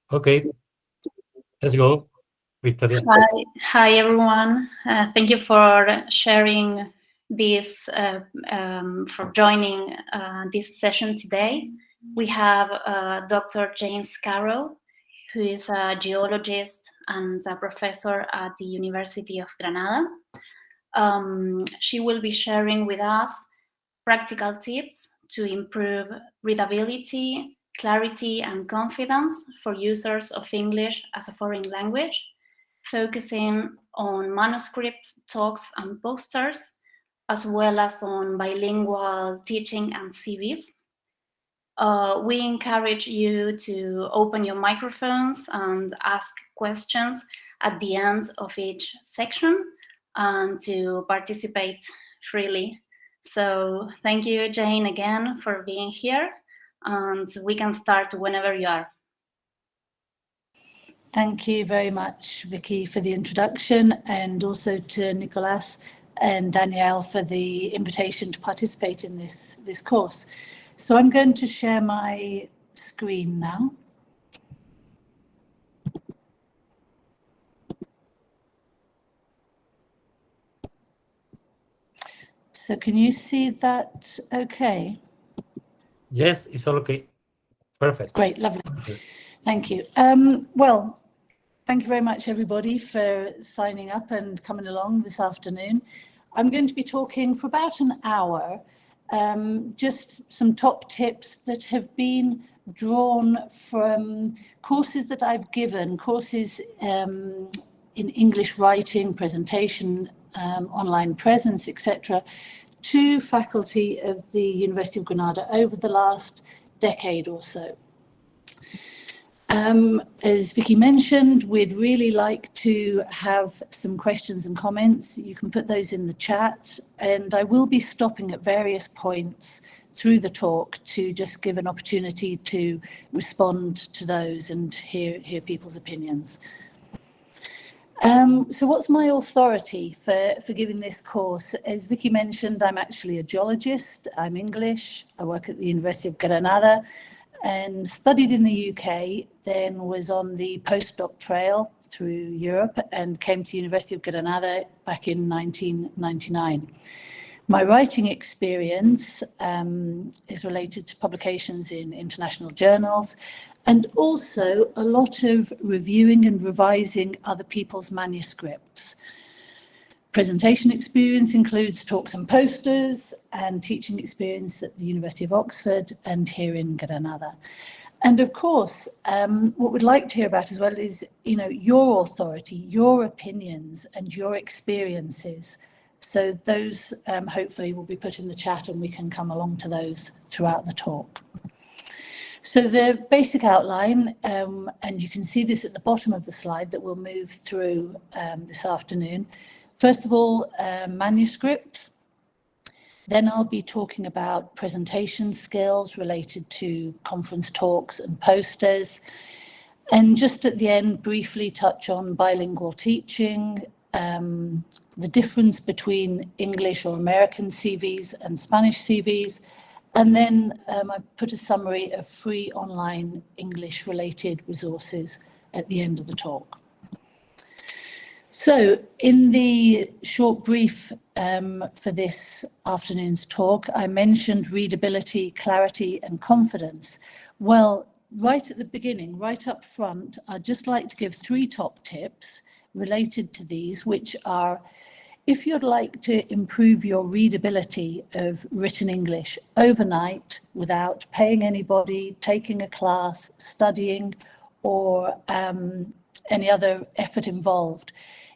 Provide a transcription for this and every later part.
Okay, let's go, Victoria. Hi everyone. Thank you for sharing this, for joining this session today. We have Dr. Jane Scarrow, who is a geologist and a professor at the University of Granada. She will be sharing with us practical tips to improve readability, clarity, and confidence for users of English as a foreign language, focusing on manuscripts, talks, and posters, as well as on bilingual teaching and CVs. We encourage you to open your microphones and ask questions at the end of each section and to participate freely. So thank you, Jane, again for being here, and we can start whenever you are. Thank you very much, Vicky, for the introduction, and also to Nicolas and Danielle for the invitation to participate in this course. So I'm going to share my screen now. So can you see that okay? Yes, it's all okay. Perfect. Great, lovely. Okay. Thank you. Well, thank you very much, everybody, for signing up and coming along this afternoon. I'm going to be talking for about an hour, just some top tips that have been drawn from courses that I've given, courses in English writing, presentation, online presence, etc., to faculty of the University of Granada over the last decade or so. As Vicky mentioned, we'd really like to have some questions and comments. You can put those in the chat, and I will be stopping at various points through the talk to just give an opportunity to respond to those and hear people's opinions. So what's my authority for giving this course? As Vicky mentioned, I'm actually a geologist. I'm English. I work at the University of Granada and studied in the UK, then was on the postdoc trail through Europe and came to the University of Granada back in 1999. My writing experience is related to publications in international journals and also a lot of reviewing and revising other people's manuscripts. Presentation experience includes talks and posters, and teaching experience at the University of Oxford and here in Granada. And of course, what we'd like to hear about as well is, your authority, your opinions and your experiences. So those hopefully will be put in the chat and we can come along to those throughout the talk. So the basic outline, and you can see this at the bottom of the slide that we'll move through this afternoon. First of all, manuscripts. Then I'll be talking about presentation skills related to conference talks and posters. And just at the end, briefly touch on bilingual teaching, the difference between English or American CVs and Spanish CVs. And then I've put a summary of free online English-related resources at the end of the talk. So in the short brief for this afternoon's talk, I mentioned readability, clarity, and confidence. Well, right at the beginning, right up front, I'd just like to give 3 top tips related to these, which are, if you'd like to improve your readability of written English overnight without paying anybody, taking a class, studying, or any other effort involved,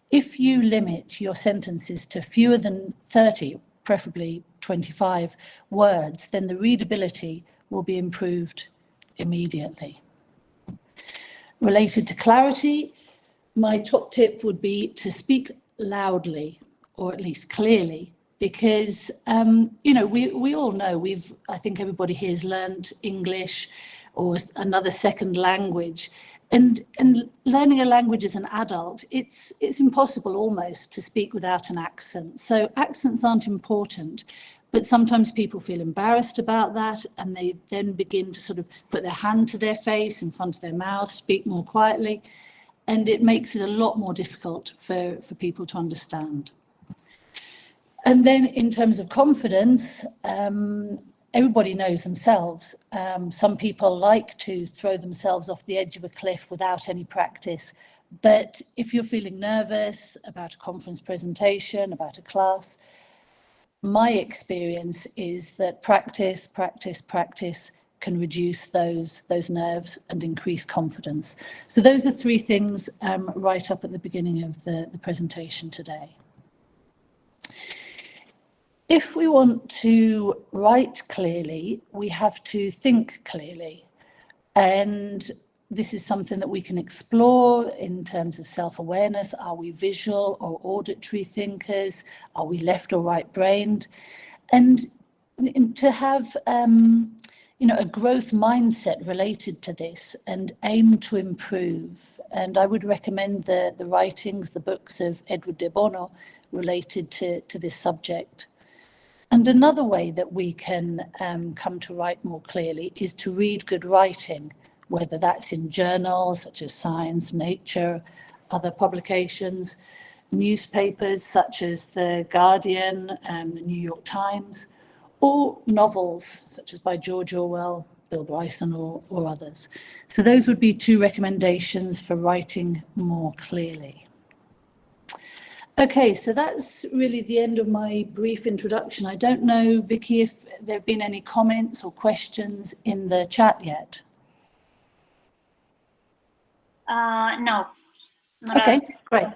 if you limit your sentences to fewer than 30, preferably 25 words, then the readability will be improved immediately. Related to clarity, my top tip would be to speak loudly, or at least clearly, because, we all know I think everybody here has learned English or another second language. And learning a language as an adult, it's impossible almost to speak without an accent. So accents aren't important, But sometimes people feel embarrassed about that, and they then begin to sort of put their hand to their face in front of their mouth, speak more quietly, and it makes it a lot more difficult for people to understand. And then in terms of confidence, everybody knows themselves. Some people like to throw themselves off the edge of a cliff without any practice. But if you're feeling nervous about a conference presentation, about a class, my experience is that practice can reduce those nerves and increase confidence. So those are three things right up at the beginning of the presentation today. If we want to write clearly, we have to think clearly. And this is something that we can explore in terms of self-awareness. Are we visual or auditory thinkers? Are we left or right-brained? And to have a growth mindset related to this and aim to improve. And I would recommend the writings, the books of Edward de Bono related to this subject. And another way that we can come to write more clearly is to read good writing, whether that's in journals such as Science, Nature, other publications, newspapers such as The Guardian and the New York Times, or novels such as by George Orwell, Bill Bryson, or others. So those would be two recommendations for writing more clearly. Okay, so that's really the end of my brief introduction. I don't know, Vicky, if there have been any comments or questions in the chat yet. No. Okay, great.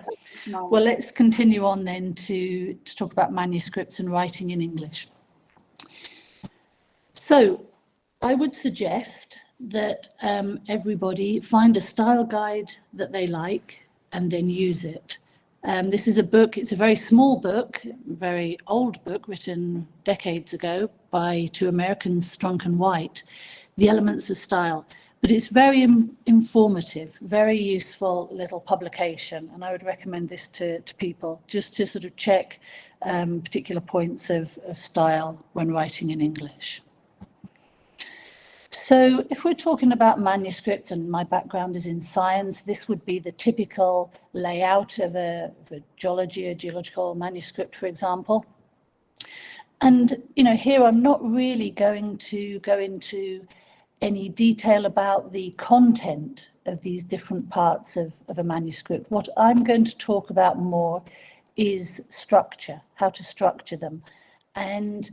No. Well, let's continue on then to talk about manuscripts and writing in English. So I would suggest that everybody find a style guide that they like and then use it. This is a book, it's a very small book, very old book written decades ago by two Americans, Strunk and White, The Elements of Style. But it's very informative, very useful little publication. And I would recommend this to people just to sort of check particular points of style when writing in English. So if we're talking about manuscripts, and my background is in science, this would be the typical layout of a geological manuscript, for example. And, here I'm not really going to go into any detail about the content of these different parts of a manuscript. What I'm going to talk about more is structure, how to structure them. And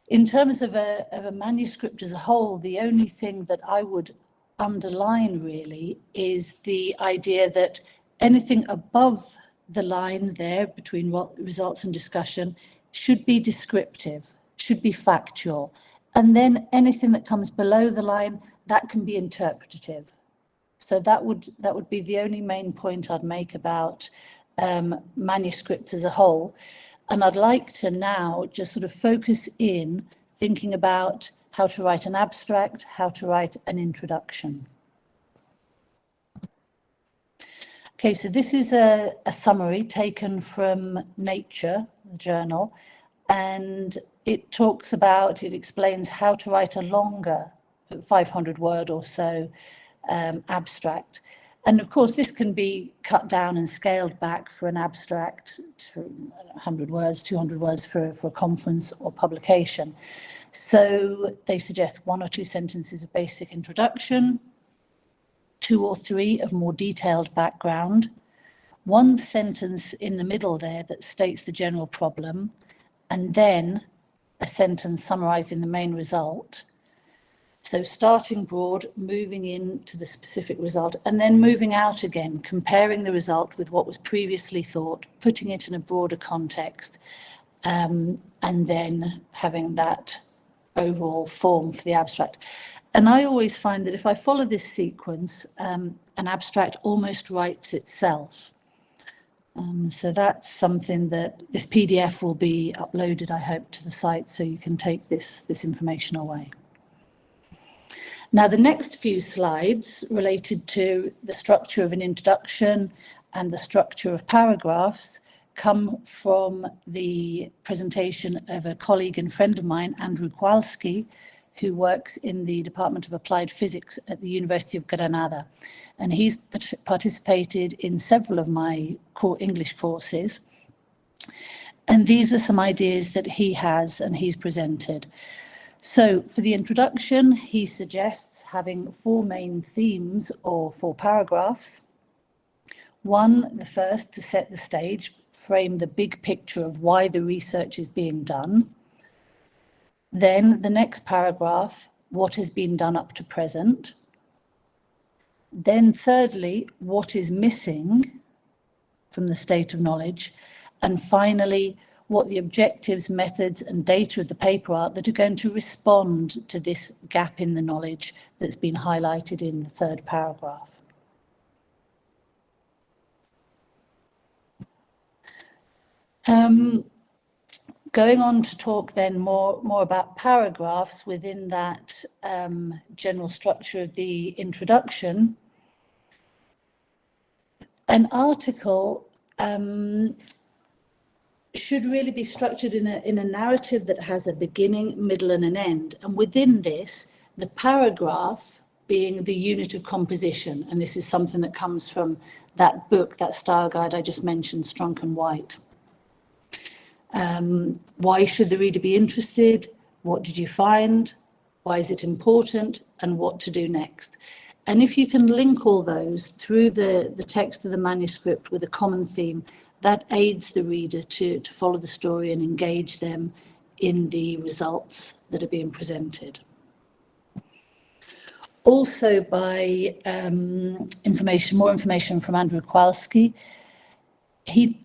in terms of a manuscript as a whole, the only thing that I would underline really is the idea that anything above the line there between results and discussion should be descriptive, should be factual. And then anything that comes below the line, that can be interpretative. So that would be the only main point I'd make about manuscripts as a whole. And I'd like to now just sort of focus in thinking about how to write an abstract, how to write an introduction. Okay, so this is a summary taken from Nature, the journal, and it explains how to write a longer 500 word or so abstract. And of course, this can be cut down and scaled back for an abstract to 100 words, 200 words for a conference or publication. So they suggest 1 or 2 sentences of basic introduction, 2 or 3 of more detailed background, 1 sentence in the middle there that states the general problem, and then a sentence summarizing the main result. So starting broad, moving into the specific result, and then moving out again, comparing the result with what was previously thought, putting it in a broader context, and then having that overall form for the abstract. And I always find that if I follow this sequence, an abstract almost writes itself. So that's something that this PDF will be uploaded, I hope, to the site, so you can take this information away. Now, the next few slides related to the structure of an introduction and the structure of paragraphs come from the presentation of a colleague and friend of mine, Andrew Kowalski, who works in the Department of Applied Physics at the University of Granada. And he's participated in several of my core English courses. And these are some ideas that he has and he's presented. So for the introduction, he suggests having 4 main themes or 4 paragraphs. One, the first, to set the stage, frame the big picture of why the research is being done. Then the next paragraph, what has been done up to present. Then thirdly, what is missing from the state of knowledge. And finally, what the objectives, methods, and data of the paper are that are going to respond to this gap in the knowledge that's been highlighted in the 3rd paragraph. Going on to talk then more about paragraphs within that general structure of the introduction. An article should really be structured in a narrative that has a beginning, middle, and an end. And within this, the paragraph being the unit of composition. And this is something that comes from that book, that style guide I just mentioned, Strunk and White. Why should the reader be interested? What did you find? Why is it important? And what to do next? And if you can link all those through the text of the manuscript with a common theme, that aids the reader to follow the story and engage them in the results that are being presented. Also by more information from Andrew Kowalski, he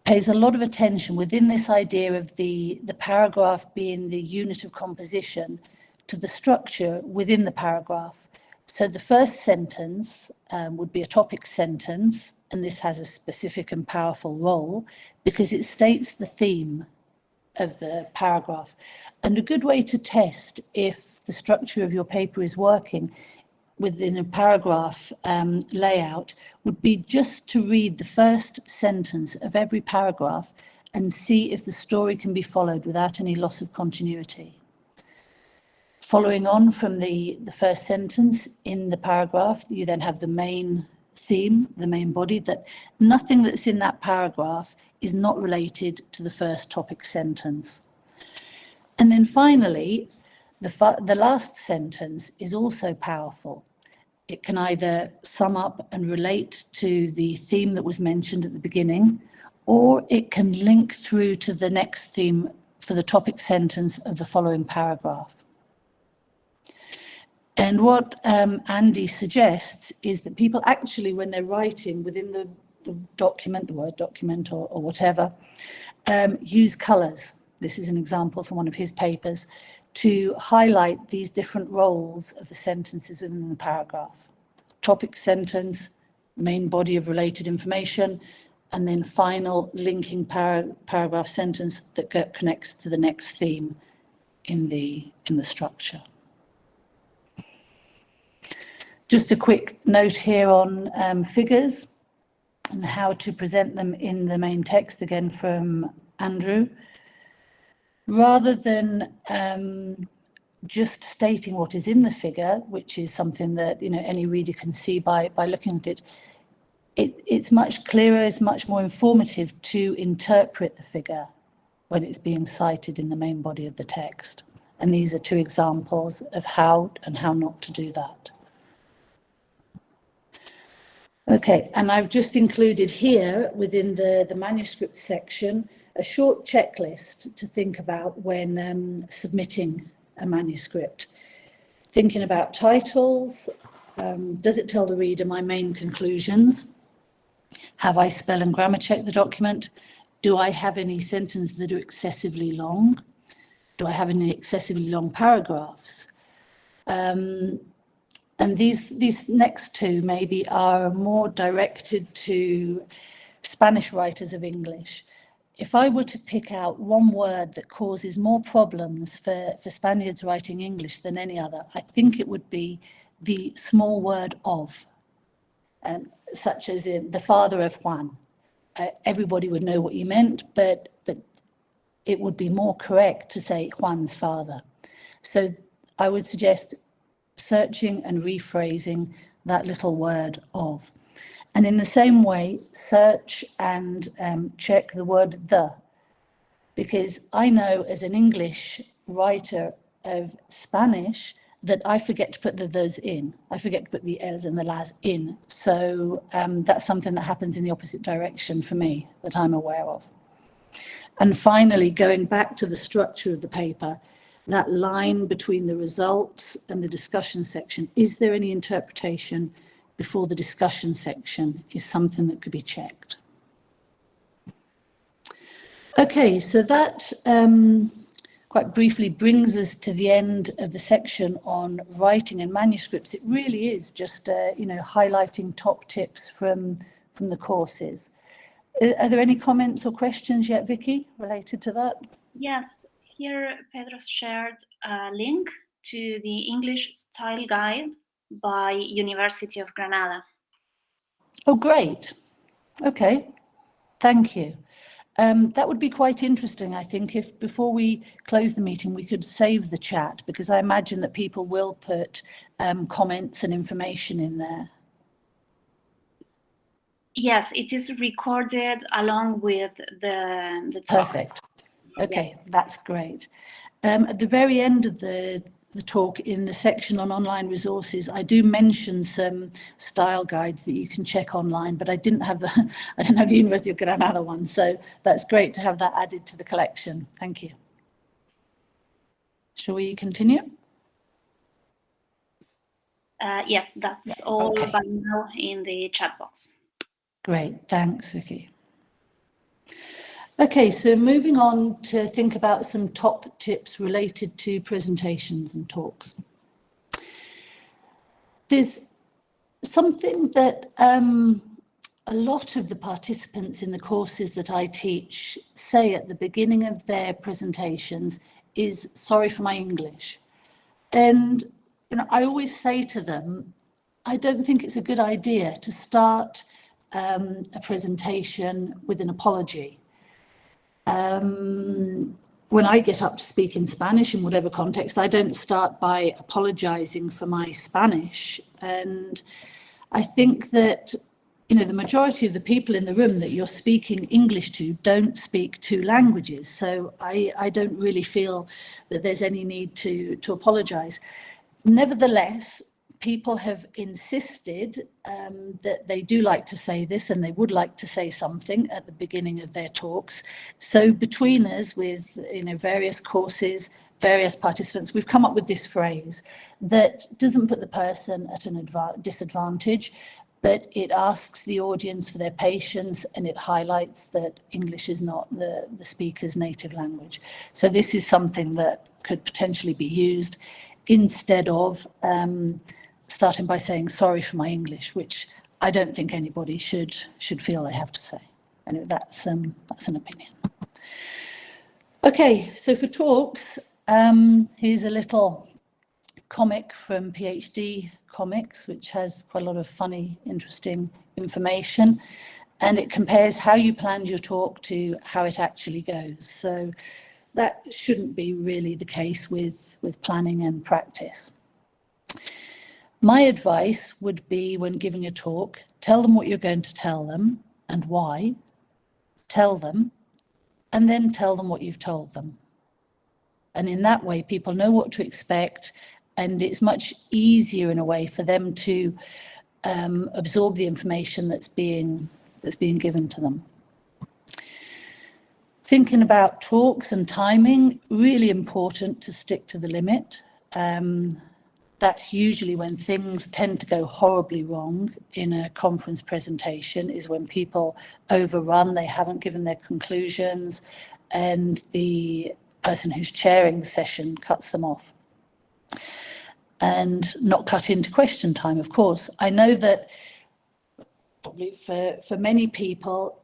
pays a lot of attention within this idea of the paragraph being the unit of composition to the structure within the paragraph. So the first sentence would be a topic sentence, and this has a specific and powerful role because it states the theme of the paragraph. And a good way to test if the structure of your paper is working within a paragraph layout would be just to read the first sentence of every paragraph and see if the story can be followed without any loss of continuity. Following on from the first sentence in the paragraph, you then have the main theme, the main body, that nothing that's in that paragraph is not related to the first topic sentence. And then finally, the last sentence is also powerful. It can either sum up and relate to the theme that was mentioned at the beginning, or it can link through to the next theme for the topic sentence of the following paragraph. And what Andy suggests is that people actually, when they're writing within the document, the Word document or whatever, use colours. This is an example from one of his papers, to highlight these different roles of the sentences within the paragraph. Topic sentence, main body of related information, and then final linking paragraph sentence that connects to the next theme in the structure. Just a quick note here on figures and how to present them in the main text, again from Andrew. Rather than just stating what is in the figure, which is something that any reader can see by looking at it, it's much clearer, it's much more informative to interpret the figure when it's being cited in the main body of the text. And these are 2 examples of how and how not to do that. Okay, and I've just included here within the manuscript section a short checklist to think about when submitting a manuscript. Thinking about titles, does it tell the reader my main conclusions? Have I spell and grammar checked the document? Do I have any sentences that are excessively long? Do I have any excessively long paragraphs? And these next 2 maybe are more directed to Spanish writers of English. If I were to pick out one word that causes more problems for Spaniards writing English than any other, I think it would be the small word of, such as in the father of Juan. everybody would know what you meant, but it would be more correct to say Juan's father. So I would suggest searching and rephrasing that little word of. And in the same way, search and check the word the, because I know as an English writer of Spanish that I forget to put the the's in. I forget to put the els and the las in. So that's something that happens in the opposite direction for me that I'm aware of. And finally, going back to the structure of the paper, that line between the results and the discussion section, is there any interpretation before the discussion section, is something that could be checked. Okay, so that quite briefly brings us to the end of the section on writing and manuscripts. It really is just highlighting top tips from the courses. Are there any comments or questions yet, Vicky, related to that? Yes, here Pedro shared a link to the English Style Guide by University of Granada. Oh, great. Okay, thank you. That would be quite interesting, I think, if before we close the meeting, we could save the chat, because I imagine that people will put comments and information in there. Yes, it is recorded along with the talk. Perfect. Okay, yes. That's great. At the very end of the talk, in the section on online resources, I do mention some style guides that you can check online, but I didn't have the University of Granada one, so that's great to have that added to the collection. Thank you. Shall we continue? Yes, that's all okay. by now in the chat box. Great, thanks, Vicky. Okay, so moving on to think about some top tips related to presentations and talks. There's something that a lot of the participants in the courses that I teach say at the beginning of their presentations is, sorry for my English. And I always say to them, I don't think it's a good idea to start a presentation with an apology. When I get up to speak in Spanish in whatever context, I don't start by apologizing for my Spanish. And I think that, the majority of the people in the room that you're speaking English to don't speak two languages. So I don't really feel that there's any need to apologize. Nevertheless, people have insisted that they do like to say this, and they would like to say something at the beginning of their talks. So between us, with various courses, various participants, we've come up with this phrase that doesn't put the person at an disadvantage, but it asks the audience for their patience, and it highlights that English is not the speaker's native language. So this is something that could potentially be used instead of starting by saying sorry for my English, which I don't think anybody should feel they have to say. Anyway, that's an opinion. Okay, so for talks, here's a little comic from PhD Comics, which has quite a lot of funny, interesting information, and it compares how you planned your talk to how it actually goes. So that shouldn't be really the case with planning and practice. My advice would be, when giving a talk, tell them what you're going to tell them and why, tell them, and then tell them what you've told them. And in that way, people know what to expect, and it's much easier in a way for them to absorb the information that's being given to them. Thinking about talks and timing, really important to stick to the limit. That's usually when things tend to go horribly wrong in a conference presentation, is when people overrun, they haven't given their conclusions, and the person who's chairing the session cuts them off. And not cut into question time, of course. I know that probably for many people,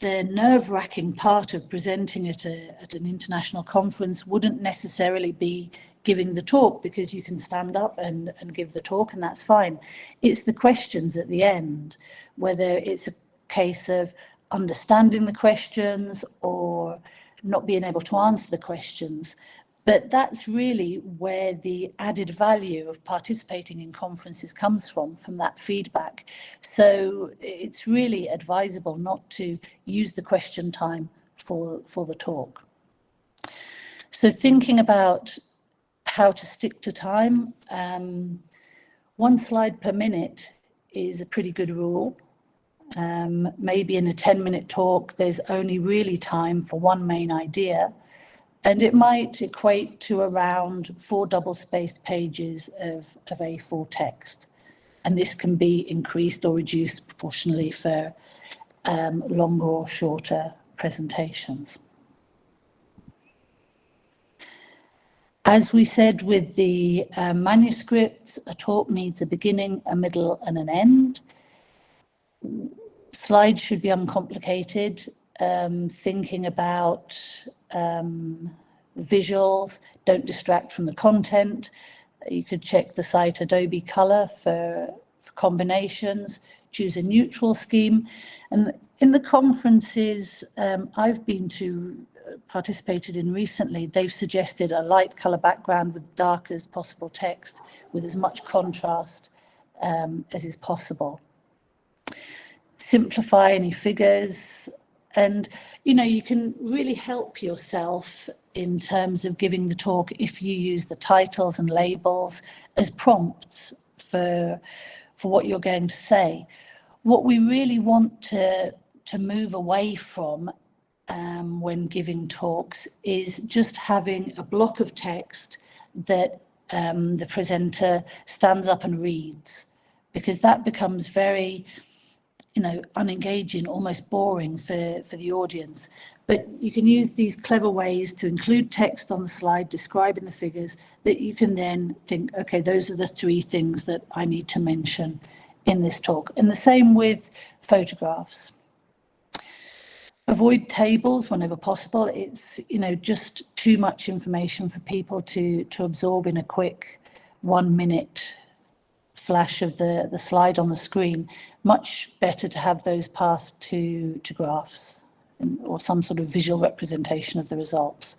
the nerve-wracking part of presenting at an international conference wouldn't necessarily be giving the talk, because you can stand up and give the talk, and that's fine. It's the questions at the end, whether it's a case of, understanding the questions or not being able to answer the questions. But that's really where the added value of participating in conferences comes from that feedback. So it's really advisable not to use the question time for the talk. So thinking about how to stick to time, 1 slide per minute is a pretty good rule. Maybe in a 10-minute talk, there's only really time for one main idea, and it might equate to around 4 double-spaced pages of A4 text. And this can be increased or reduced proportionally for longer or shorter presentations. As we said with the manuscripts, a talk needs a beginning, a middle, and an end. Slides should be uncomplicated, thinking about visuals, don't distract from the content. You could check the site Adobe Color for combinations, choose a neutral scheme. And in the conferences I've been to, participated in recently, they've suggested a light color background with dark as possible text with as much contrast as is possible. Simplify any figures, and you can really help yourself in terms of giving the talk if you use the titles and labels as prompts for what you're going to say. What we really want to move away from when giving talks is just having a block of text that the presenter stands up and reads, because that becomes very unengaging, almost boring for the audience. But you can use these clever ways to include text on the slide describing the figures that you can then think, okay, those are the 3 things that I need to mention in this talk. And the same with photographs. Avoid tables whenever possible. It's just too much information for people to absorb in a quick 1-minute flash of the slide on the screen. Much better to have those passed to graphs or some sort of visual representation of the results.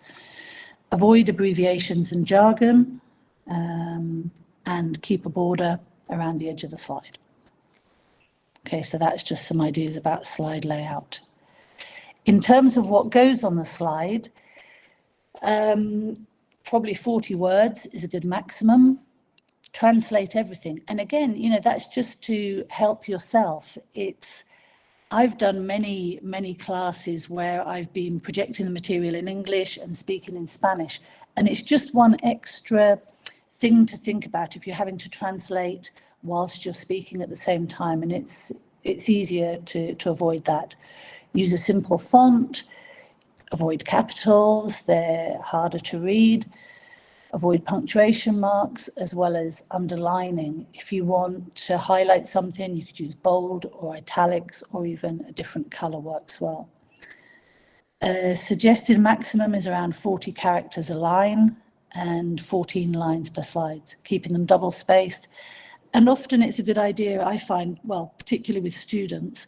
Avoid abbreviations and jargon, and keep a border around the edge of the slide. Okay, so that's just some ideas about slide layout. In terms of what goes on the slide, probably 40 words is a good maximum. Translate everything. And again, that's just to help yourself. I've done many classes where I've been projecting the material in English and speaking in Spanish, and it's just one extra thing to think about if you're having to translate whilst you're speaking at the same time, and it's easier to avoid that. Use a simple font, avoid capitals, they're harder to read. Avoid punctuation marks as well as underlining. If you want to highlight something, you could use bold or italics, or even a different color works well. Suggested maximum is around 40 characters a line and 14 lines per slide, keeping them double spaced. And often it's a good idea, I find, particularly with students,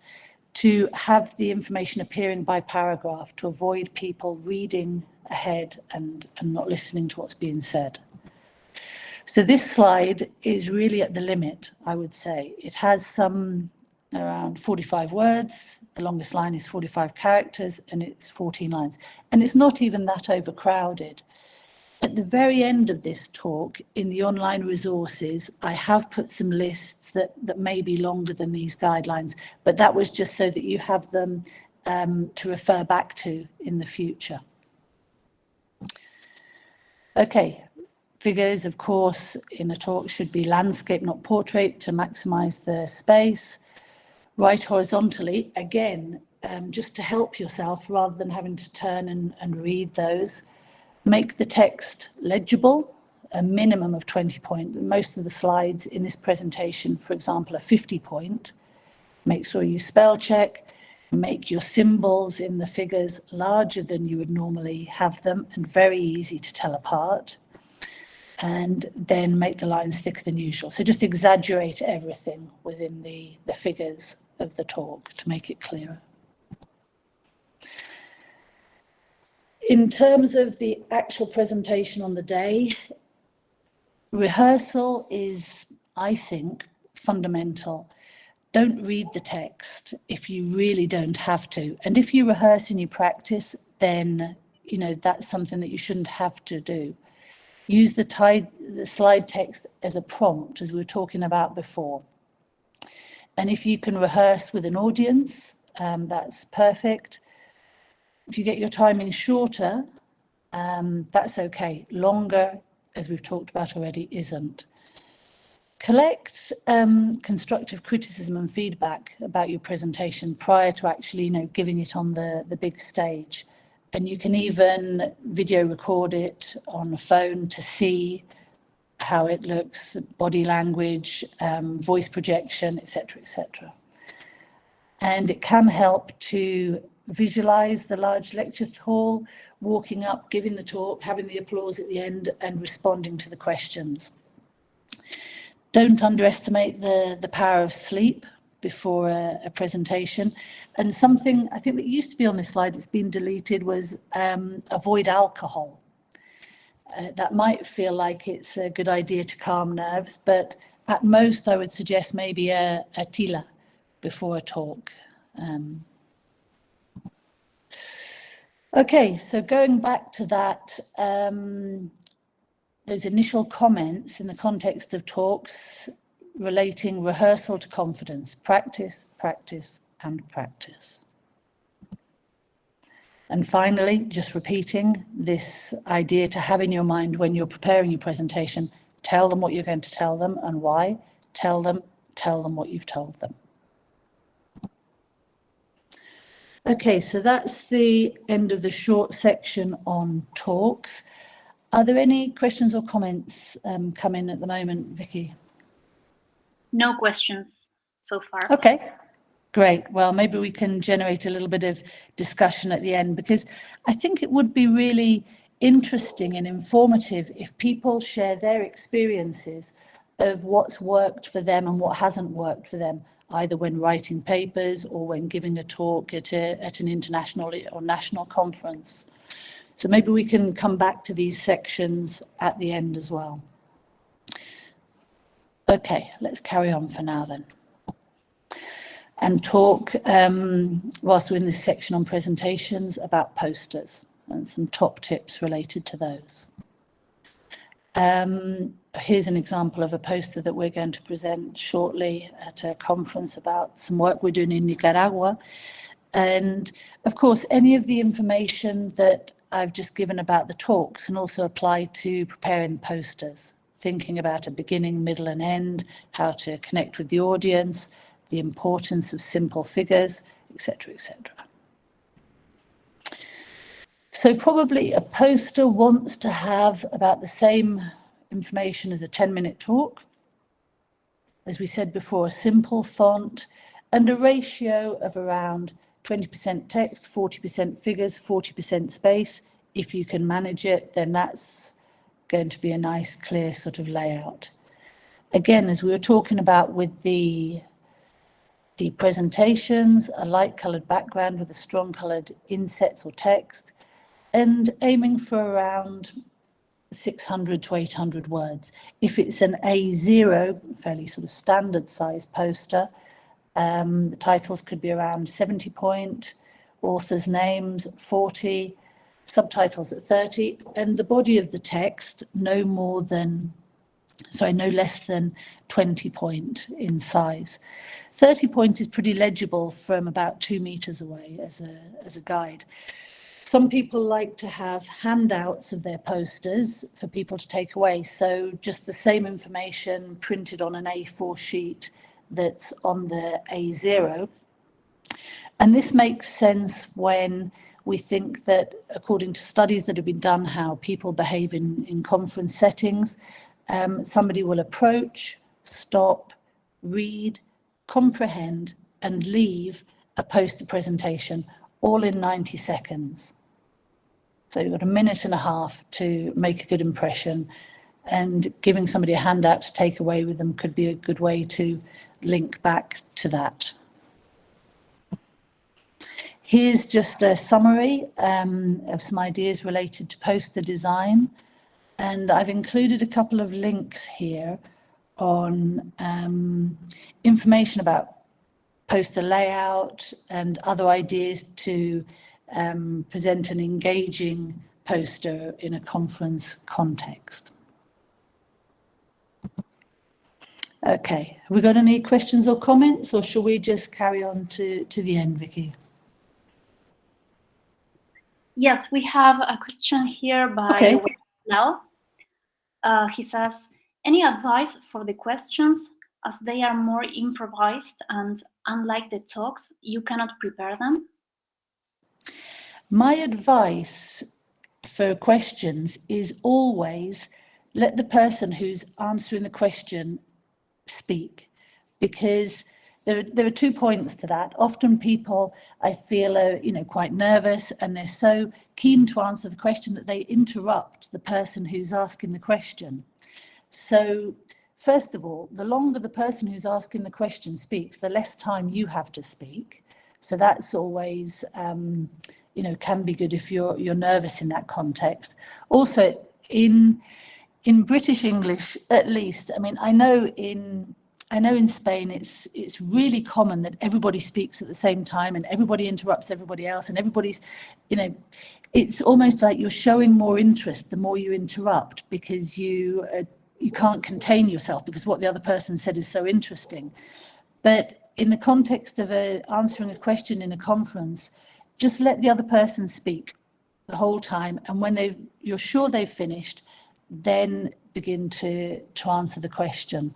to have the information appearing by paragraph to avoid people reading ahead and not listening to what's being said. So this slide is really at the limit, I would say. It has some around 45 words, the longest line is 45 characters, and it's 14 lines. And it's not even that overcrowded. At the very end of this talk, in the online resources, I have put some lists that may be longer than these guidelines, but that was just so that you have them to refer back to in the future. Okay, figures, of course, in a talk should be landscape, not portrait, to maximize the space. Write horizontally, again, just to help yourself rather than having to turn and read those. Make the text legible, a minimum of 20 point. Most of the slides in this presentation, for example, are 50 point. Make sure you spell check. Make your symbols in the figures larger than you would normally have them and very easy to tell apart. And then make the lines thicker than usual. So just exaggerate everything within the figures of the talk to make it clearer. In terms of the actual presentation on the day, rehearsal is, I think, fundamental. Don't read the text if you really don't have to. And if you rehearse and you practice, then, you know, that's something that you shouldn't have to do. Use the slide text as a prompt, as we were talking about before. And if you can rehearse with an audience, that's perfect. If you get your timing shorter, that's okay. Longer, as we've talked about already, isn't. Collect constructive criticism and feedback about your presentation prior to actually, you know, giving it on the big stage. And you can even video record it on a phone to see how it looks, body language, voice projection, etc., etc. And it can help to visualize the large lecture hall, walking up, giving the talk, having the applause at the end, and responding to the questions. Don't underestimate the power of sleep before a presentation. And something I think that used to be on this slide, it's been deleted, was avoid alcohol. That might feel like it's a good idea to calm nerves, but at most I would suggest maybe a tila before a talk. Okay, so going back to that, those initial comments in the context of talks relating rehearsal to confidence, practice, practice, and practice. And finally, just repeating this idea to have in your mind when you're preparing your presentation, tell them what you're going to tell them and why. Tell them what you've told them. Okay, so that's the end of the short section on talks. Are there any questions or comments come in at the moment, Vicky? No questions so far. Okay, great. Well, maybe we can generate a little bit of discussion at the end, because I think it would be really interesting and informative if people share their experiences of what's worked for them and what hasn't worked for them, either when writing papers or when giving a talk at an international or national conference. So maybe we can come back to these sections at the end as well. Okay, let's carry on for now then. And talk, whilst we're in this section on presentations, about posters and some top tips related to those. Here's an example of a poster that we're going to present shortly at a conference about some work we're doing in Nicaragua. And of course, any of the information that I've just given about the talks can also apply to preparing posters, thinking about a beginning, middle and end, how to connect with the audience, the importance of simple figures, etc., etc. So probably a poster wants to have about the same information as a 10-minute talk. As we said before, a simple font and a ratio of around 20% text, 40% figures, 40% space. If you can manage it, then that's going to be a nice, clear sort of layout. Again, as we were talking about with the presentations, a light-coloured background with a strong-coloured insets or text, and aiming for around 600 to 800 words. If it's an A0, fairly sort of standard size poster, the titles could be around 70 point, authors' names 40, subtitles at 30, and the body of the text no less than 20 point in size. 30 point is pretty legible from about 2 meters away as a guide. Some people like to have handouts of their posters for people to take away. So just the same information printed on an A4 sheet that's on the A0. And this makes sense when we think that, according to studies that have been done, how people behave in conference settings, somebody will approach, stop, read, comprehend, and leave a poster presentation, all in 90 seconds. So you've got a minute and a half to make a good impression, and giving somebody a handout to take away with them could be a good way to link back to that. Here's just a summary of some ideas related to poster design. And I've included a couple of links here on information about poster layout and other ideas to present an engaging poster in a conference context. Okay, have we got any questions or comments, or shall we just carry on to the end, Vicky? Yes, we have a question here by Wenceslao. He says, any advice for the questions, as they are more improvised and unlike the talks, you cannot prepare them? My advice for questions is always let the person who's answering the question speak, because there are 2 points to that. Often people, I feel, are quite nervous, and they're so keen to answer the question that they interrupt the person who's asking the question. So first of all, the longer the person who's asking the question speaks, the less time you have to speak. So that's always can be good if you're nervous in that context. Also, in British English, at least, I mean, I know in Spain it's really common that everybody speaks at the same time and everybody interrupts everybody else, and everybody's, it's almost like you're showing more interest the more you interrupt, because you can't contain yourself because what the other person said is so interesting. But in the context of answering a question in a conference, just let the other person speak the whole time, and when you're sure they've finished, then begin to answer the question.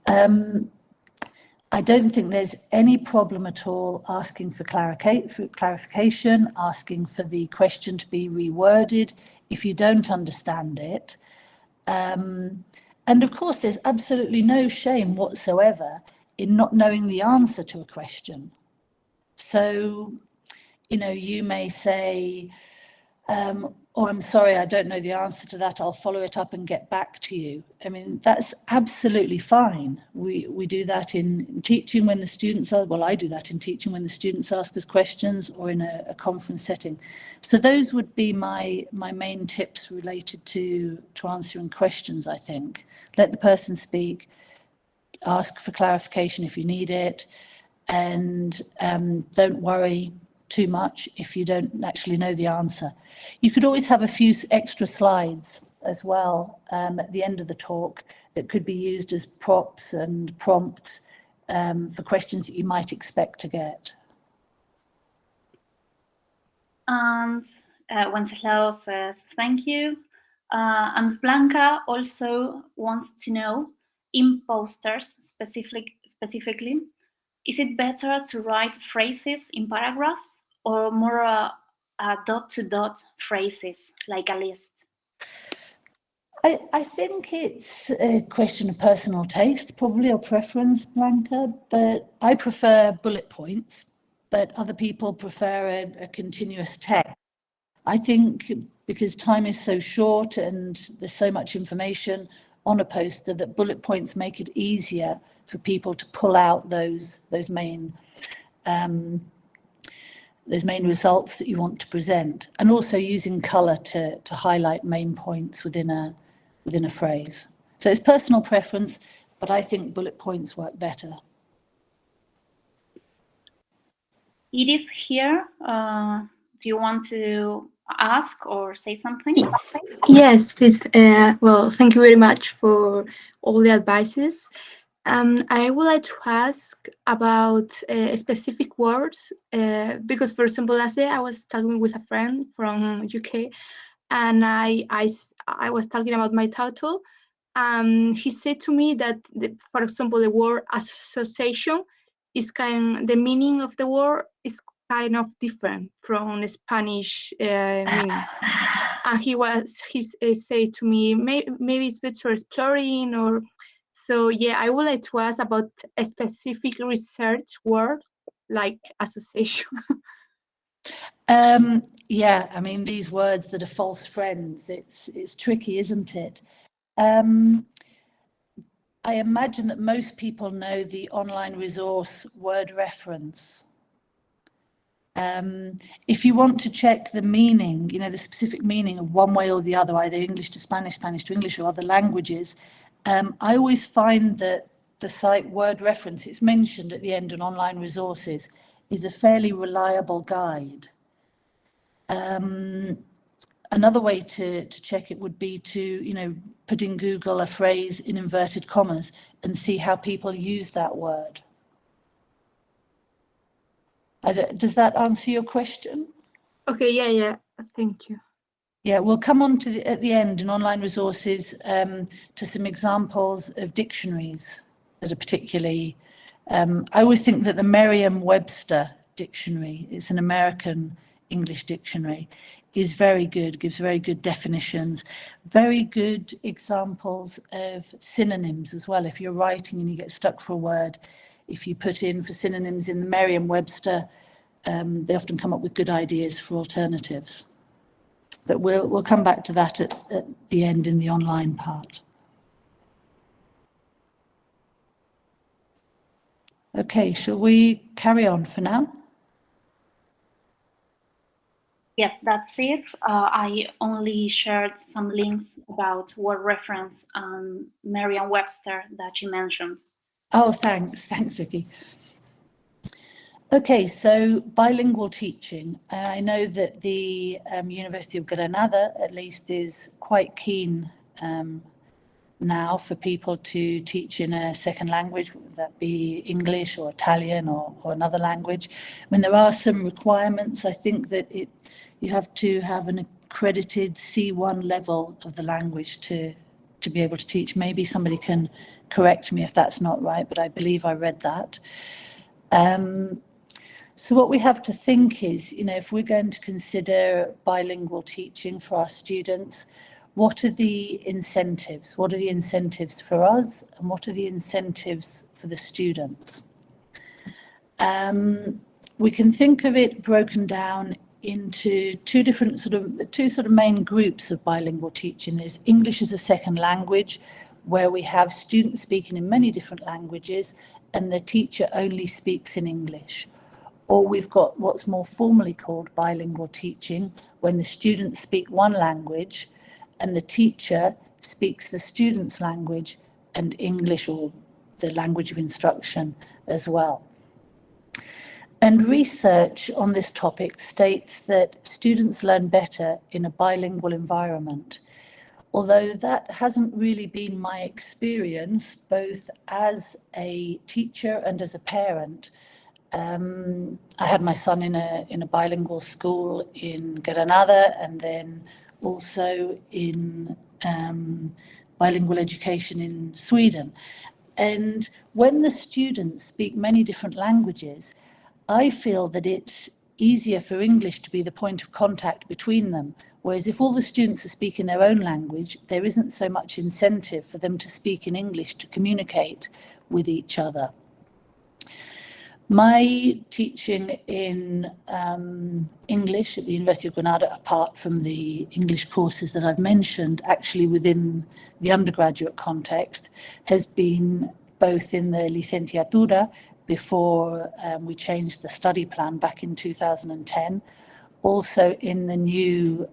I don't think there's any problem at all asking for clarification, asking for the question to be reworded if you don't understand it. And of course, there's absolutely no shame whatsoever in not knowing the answer to a question. So, you may say, oh, I'm sorry, I don't know the answer to that. I'll follow it up and get back to you. I mean, that's absolutely fine. We do that in teaching when the students are, well, I do that in teaching when the students ask us questions, or in a conference setting. So those would be my main tips related to answering questions, I think. Let the person speak, ask for clarification if you need it, and don't worry too much if you don't actually know the answer. You could always have a few extra slides as well at the end of the talk that could be used as props and prompts for questions that you might expect to get. And Wenceslao says, thank you. And Blanca also wants to know, imposters specifically, is it better to write phrases in paragraphs or more dot-to-dot phrases, like a list? I think it's a question of personal taste, probably, or preference, Blanca, but I prefer bullet points, but other people prefer a continuous text. I think because time is so short and there's so much information on a poster, that bullet points make it easier for people to pull out those main results that you want to present, and also using colour to highlight main points within a phrase. So it's personal preference, but I think bullet points work better. It is here. Do you want to ask or say something? Yes, please. Well, thank you very much for all the advices. I would like to ask about specific words, because, for example, last day I was talking with a friend from UK, and I was talking about my title. He said to me that, for example, the word association is the meaning of the word is kind of different from the Spanish meaning. And he said to me, maybe it's better exploring, or so. Yeah, I would like to ask about a specific research word like association. Yeah, I mean, these words that are false friends, it's tricky, isn't it? I imagine that most people know the online resource word reference. If you want to check the meaning, the specific meaning of one way or the other, either English to Spanish, Spanish to English, or other languages, I always find that the site Word Reference, it's mentioned at the end in online resources, is a fairly reliable guide. Another way to check it would be to, put in Google a phrase in inverted commas and see how people use that word. Does that answer your question? Okay, yeah, thank you. Yeah, we'll come on to at the end in online resources to some examples of dictionaries that are particularly. I always think that the Merriam-Webster dictionary, it's an American English dictionary, is very good, gives very good definitions, very good examples of synonyms as well. If you're writing and you get stuck for a word, if you put in for synonyms in the Merriam-Webster, they often come up with good ideas for alternatives. But we'll come back to that at the end in the online part. Okay, shall we carry on for now? Yes, that's it. I only shared some links about word reference and Merriam-Webster that you mentioned. Oh, thanks, Vicky. Okay, so bilingual teaching. I know that the University of Granada, at least, is quite keen now for people to teach in a second language, whether that be English or Italian or another language. I mean, there are some requirements. I think that you have to have an accredited C1 level of the language to be able to teach. Maybe somebody can correct me if that's not right, but I believe I read that. So what we have to think is, if we're going to consider bilingual teaching for our students, what are the incentives? What are the incentives for us, and what are the incentives for the students? We can think of it broken down into two sort of main groups of bilingual teaching. There's English as a second language, where we have students speaking in many different languages and the teacher only speaks in English. Or we've got what's more formally called bilingual teaching, when the students speak one language and the teacher speaks the student's language and English, or the language of instruction, as well. And research on this topic states that students learn better in a bilingual environment. Although that hasn't really been my experience, both as a teacher and as a parent. I had my son in a bilingual school in Granada, and then also in bilingual education in Sweden. And when the students speak many different languages, I feel that it's easier for English to be the point of contact between them. Whereas if all the students are speaking their own language, there isn't so much incentive for them to speak in English to communicate with each other. My teaching in English at the University of Granada, apart from the English courses that I've mentioned, actually within the undergraduate context, has been both in the licenciatura, before we changed the study plan back in 2010, also in the new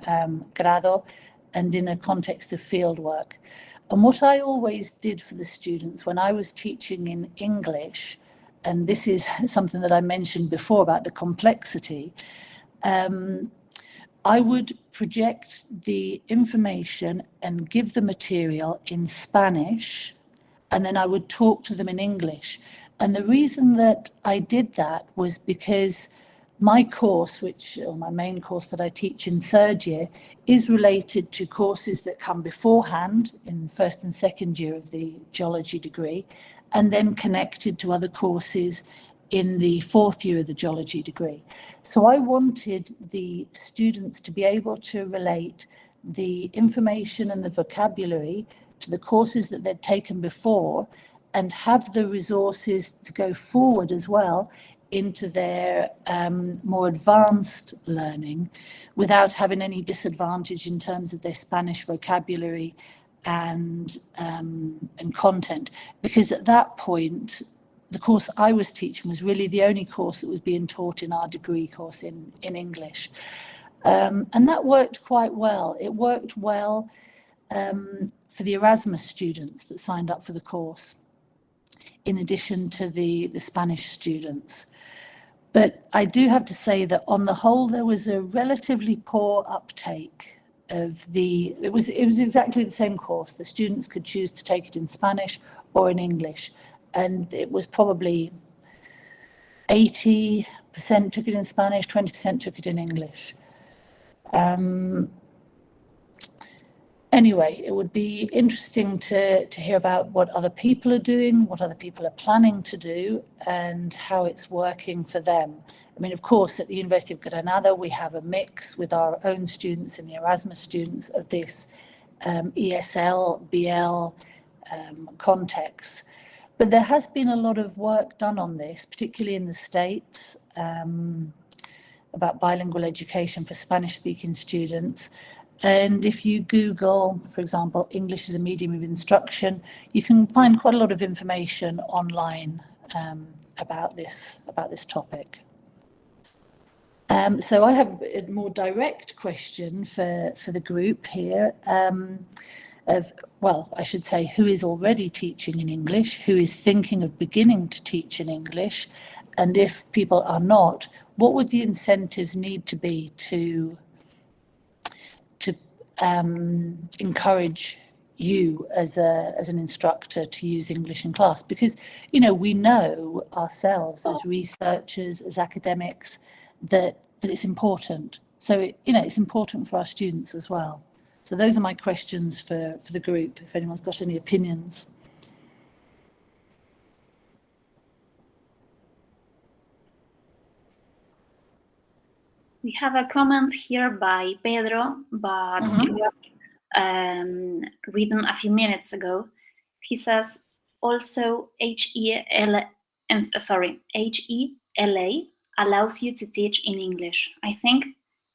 grado, and in a context of fieldwork. And what I always did for the students when I was teaching in English, and this is something that I mentioned before about the complexity, I would project the information and give the material in Spanish, and then I would talk to them in English. And the reason that I did that was because my course, or my main course that I teach in third year, is related to courses that come beforehand in first and second year of the geology degree, and then connected to other courses in the fourth year of the geology degree. So I wanted the students to be able to relate the information and the vocabulary to the courses that they'd taken before, and have the resources to go forward as well into their more advanced learning, without having any disadvantage in terms of their Spanish vocabulary and content. Because at that point, the course I was teaching was really the only course that was being taught in our degree course in English. And that worked quite well. It worked well for the Erasmus students that signed up for the course, in addition to the Spanish students. But I do have to say that on the whole, there was a relatively poor uptake of it was exactly the same course. The students could choose to take it in Spanish or in English. And it was probably 80% took it in Spanish, 20% took it in English. Anyway, it would be interesting to hear about what other people are doing, what other people are planning to do, and how it's working for them. I mean, of course, at the University of Granada, we have a mix with our own students and the Erasmus students of this ESL, BL context. But there has been a lot of work done on this, particularly in the States, about bilingual education for Spanish-speaking students. And if you Google, for example, English as a medium of instruction, you can find quite a lot of information online about this topic. So I have a more direct question for the group here. I should say, who is already teaching in English, who is thinking of beginning to teach in English, and if people are not, what would the incentives need to be to encourage you as an instructor to use English in class? Because, you know, we know ourselves as researchers, as academics, that it's important. So, it's important for our students as well. So those are my questions for the group, if anyone's got any opinions. We have a comment here by Pedro, but it was written a few minutes ago. He says, also HELA allows you to teach in English. I think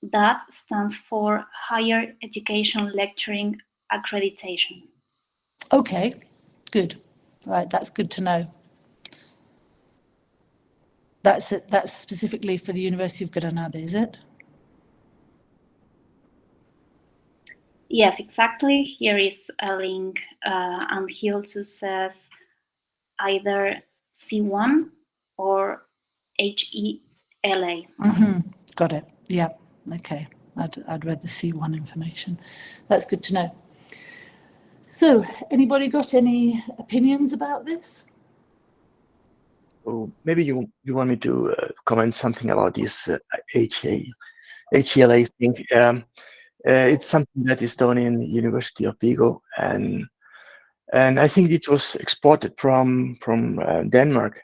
that stands for Higher Education Lecturing Accreditation. Okay, good. Right, that's good to know. That's specifically for the University of Granada, is it? Yes, exactly. Here is a link, and he also says either C1 or HELA. Got it. Yeah. Okay. I'd read the C1 information. That's good to know. So, anybody got any opinions about this? Oh, maybe you want me to comment something about this HELA thing. It's something that is done in University of Vigo, and I think it was exported from Denmark.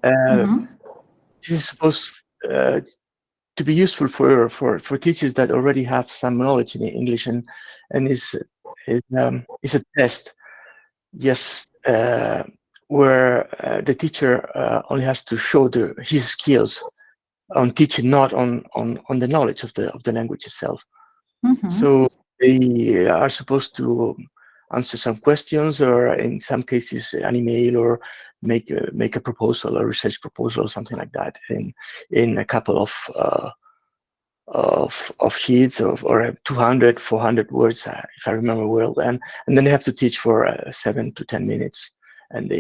This is supposed to be useful for teachers that already have some knowledge in English, and is a test. Yes. Where the teacher only has to show his skills on teaching, not on the knowledge of the language itself. So they are supposed to answer some questions, or in some cases an email, or make a proposal, a research proposal, or something like that, in a couple of sheets or 200, 400 words, if I remember well, and then they have to teach for 7 to 10 minutes. And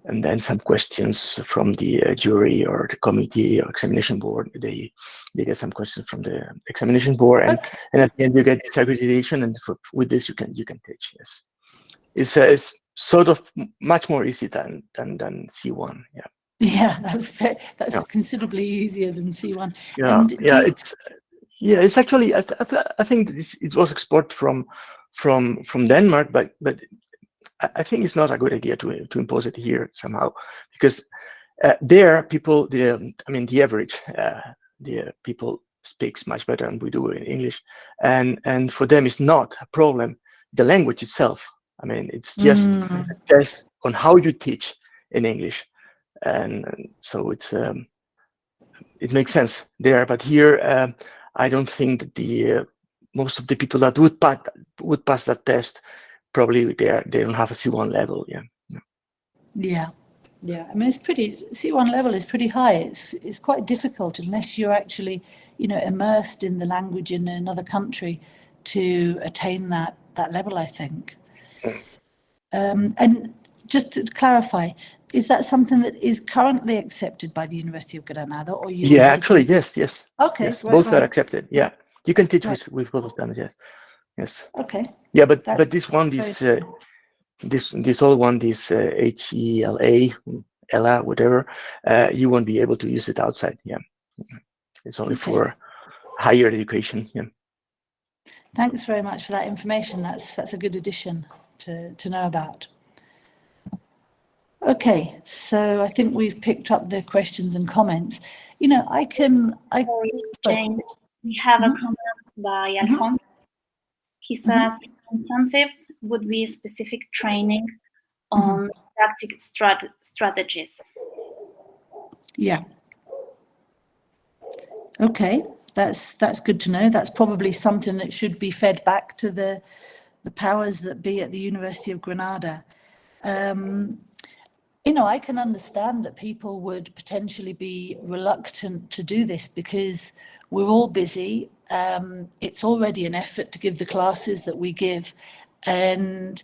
and then some questions from the jury or the committee or examination board. They get some questions from the examination board, and at the end you get this accreditation, and with this you can teach. Yes, it's sort of much more easy than C1. Yeah. Yeah, that's considerably easier than C1. Yeah, and it's actually I think it was exported from Denmark, but I think it's not a good idea to impose it here somehow, because there people, the average the people speaks much better than we do in English, and for them it's not a problem the language itself. I mean, it's just a test on how you teach in English, and so it's it makes sense there. But here, I don't think that most of the people that would pass that test, probably they don't have a C1 level. Yeah. I mean, it's pretty, C1 level is pretty high. It's quite difficult unless you're actually, immersed in the language in another country to attain that level, I think. And just to clarify, is that something that is currently accepted by the University of Granada, or you? Yeah, actually, yes. Okay, yes, right, both are right. accepted. Yeah, you can teach Right. with both of them. Yes. Okay. Yeah, but That's this one, very this old one, this HELA, ELA, whatever, you won't be able to use it outside. Yeah, it's only Okay. for higher education. Yeah. Thanks very much for that information. That's a good addition to know about. Okay, so I think we've picked up the questions and comments. Sorry, Jane, we have a comment by Alfonso. He says incentives would be specific training on practical strategies. Yeah. Okay, that's good to know. That's probably something that should be fed back to the powers that be at the University of Granada. I can understand that people would potentially be reluctant to do this because we're all busy. It's already an effort to give the classes that we give. And,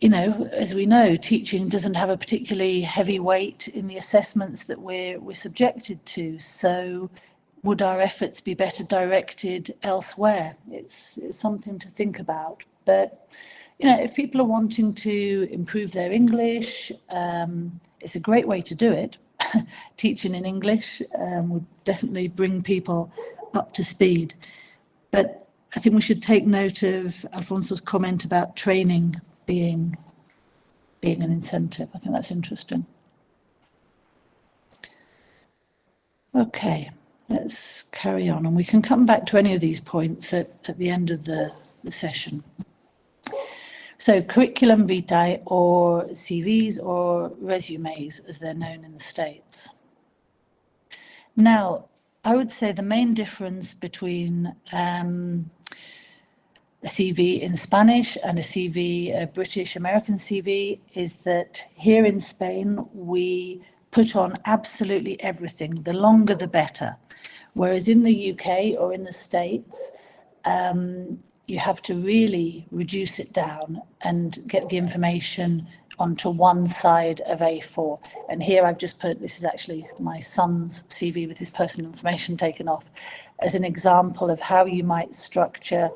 as we know, teaching doesn't have a particularly heavy weight in the assessments that we're subjected to. So would our efforts be better directed elsewhere? It's something to think about. But if people are wanting to improve their English, it's a great way to do it. Teaching in English would definitely bring people up to speed. But I think we should take note of Alfonso's comment about training being an incentive. I think that's interesting. Okay, let's carry on. And we can come back to any of these points at the end of the session. So curriculum vitae, or CVs, or resumes, as they're known in the States. Now, I would say the main difference between a CV in Spanish and a CV, a British American CV, is that here in Spain, we put on absolutely everything. The longer, the better. Whereas in the UK or in the States, you have to really reduce it down and get the information onto one side of A4. And here I've just put, this is actually my son's CV with his personal information taken off, as an example of how you might structure